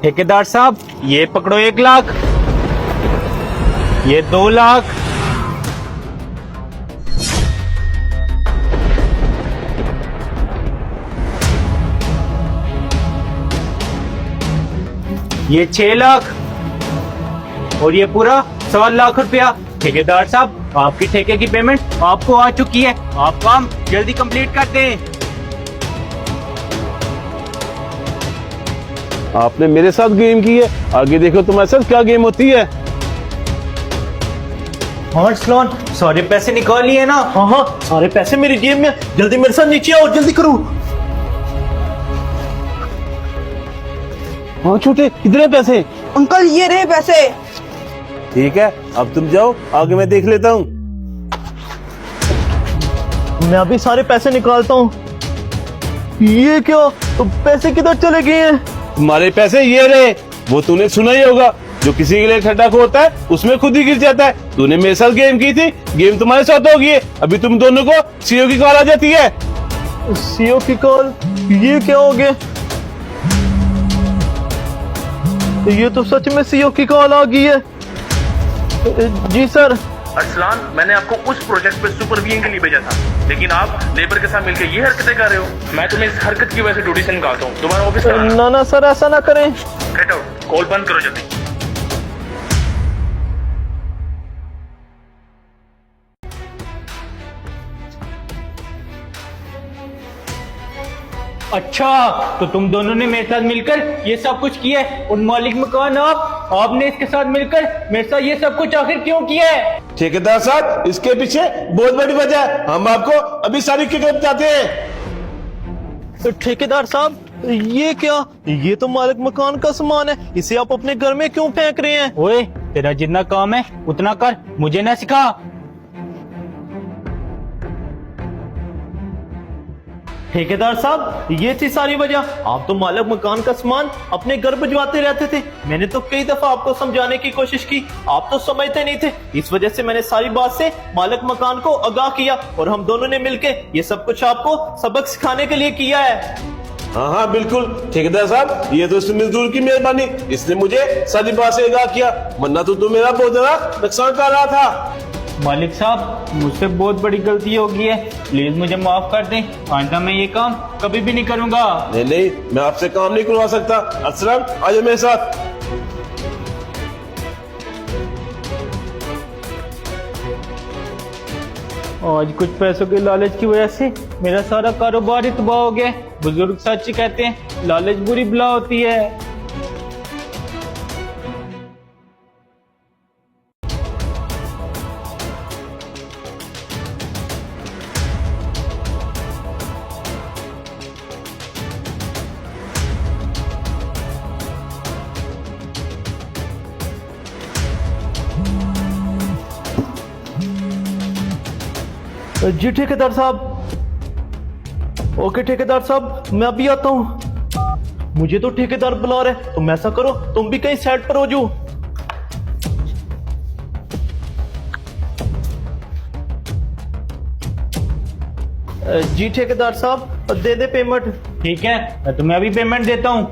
ठेकेदार साहब ये पकड़ो 1 लाख, ये 2 लाख, ये 6 लाख और ये पूरा 1.25 लाख रुपया। ठेकेदार साहब आपकी ठेके की पेमेंट आपको आ चुकी है, आप काम जल्दी कंप्लीट कर दें। आपने मेरे साथ गेम की है, आगे देखो तुम्हारे साथ क्या गेम होती है। हाँ अरसलान, सारे पैसे निकाल लिए ना? हाँ हाँ, सारे पैसे मेरी जेब में। जल्दी मेरे साथ नीचे आओ, जल्दी करो। हाँ छोटे, कितने पैसे? अंकल ये रहे पैसे। ठीक है, अब तुम जाओ, आगे मैं देख लेता हूँ। मैं अभी सारे पैसे निकालता हूँ। ये क्या, तो पैसे किधर चले गए हैं? तुम्हारे पैसे ये रहे। वो तूने सुना ही होगा, जो किसी के लिए खड्डा खोदता है उसमें खुद ही गिर जाता है। तूने मेरे साथ गेम की थी, गेम तुम्हारे साथ होगी। अभी तुम दोनों को सीओ की कॉल आ जाती है। सीओ की कॉल? ये क्या हो गया? ये तो सच में सीओ की कॉल आ गई है। जी सर। अरसलान, मैंने आपको उस प्रोजेक्ट पे सुपरविजन के लिए भेजा था, लेकिन आप लेबर के साथ मिलकर ये हरकतें कर रहे हो। मैं तुम्हें इस हरकत की वजह से ड्यूटी से निकालता हूँ। तुम्हारा ऑफिस का ना ना सर, ऐसा ना करें। गेट आउट, कॉल बंद करो जल्दी। अच्छा, तो तुम दोनों ने मेरे साथ मिलकर ये सब कुछ किया है। उन मालिक मकान आपने इसके साथ मिलकर मेरे साथ ये सब कुछ आखिर क्यों किया है? ठेकेदार साहब, इसके पीछे बहुत बड़ी वजह है। हम आपको अभी सारी किताब बताते हैं। तो ठेकेदार साहब, ये क्या? ये तो मालिक मकान का सामान है, इसे आप अपने घर में क्यों फेंक रहे हैं? ओए, तेरा जितना काम है उतना कर, मुझे ना सिखा। ठेकेदार साहब, ये थी सारी वजह। आप तो मालिक मकान का सामान अपने घर भिजवाते रहते थे। मैंने तो कई दफा आपको समझाने की कोशिश की, आप तो समझते नहीं थे। इस वजह से मैंने सारी बात से मालिक मकान को आगाह किया और हम दोनों ने मिलके ये सब कुछ आपको सबक सिखाने के लिए किया है। हाँ हाँ बिल्कुल ठेकेदार साहब, ये तो इस मजदूर की मेहरबानी, इसने मुझे सारी बात से आगाह किया, वरना तो मेरा बहुत ज्यादा नुकसान कर रहा था। मालिक साहब, मुझसे बहुत बड़ी गलती हो गई है, प्लीज मुझे माफ कर दें। आइंदा मैं ये काम कभी भी नहीं करूंगा। नहीं नहीं, मैं आपसे काम नहीं करवा सकता। अरसलान, आ जाओ मेरे साथ। आज कुछ पैसों के लालच की वजह से मेरा सारा कारोबार ही तबाह हो गया। बुजुर्ग सच कहते हैं, लालच बुरी बला होती है। जी ठेकेदार साहब। ओके ठेकेदार साहब, मैं अभी आता हूँ। मुझे तो ठेकेदार बुला रहे, तुम ऐसा करो, तुम भी कहीं साइड पर हो जाओ। जी ठेकेदार साहब, दे दे पेमेंट। ठीक है, मैं तुम्हें अभी पेमेंट देता हूँ।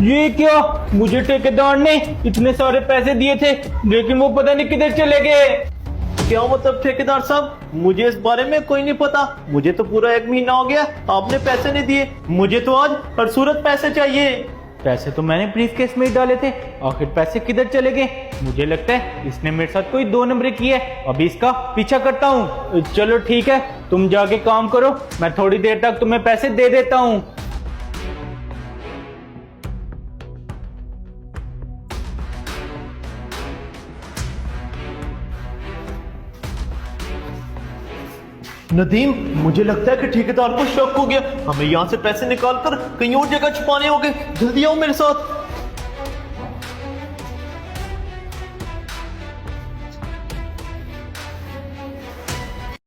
ये क्या, मुझे ठेकेदार ने इतने सारे पैसे दिए थे, लेकिन वो पता नहीं किधर चले गए। क्या मतलब ठेकेदार साहब? मुझे इस बारे में कोई नहीं पता। मुझे तो पूरा 1 महीना हो गया, आपने पैसे नहीं दिए। मुझे तो आज हर सूरत पैसे चाहिए। पैसे तो मैंने ब्रीफ केस में ही डाले थे, आखिर पैसे किधर चले गए? मुझे लगता है इसने मेरे साथ कोई 2 नंबरी की है। अभी इसका पीछा करता हूँ। चलो ठीक है, तुम जाके काम करो, मैं थोड़ी देर तक तुम्हें पैसे दे देता हूँ। नदीम, मुझे लगता है कि ठेकेदार को शक हो गया। हमें यहाँ से पैसे निकालकर कहीं और जगह छुपाने होंगे। जल्दी आओ मेरे साथ।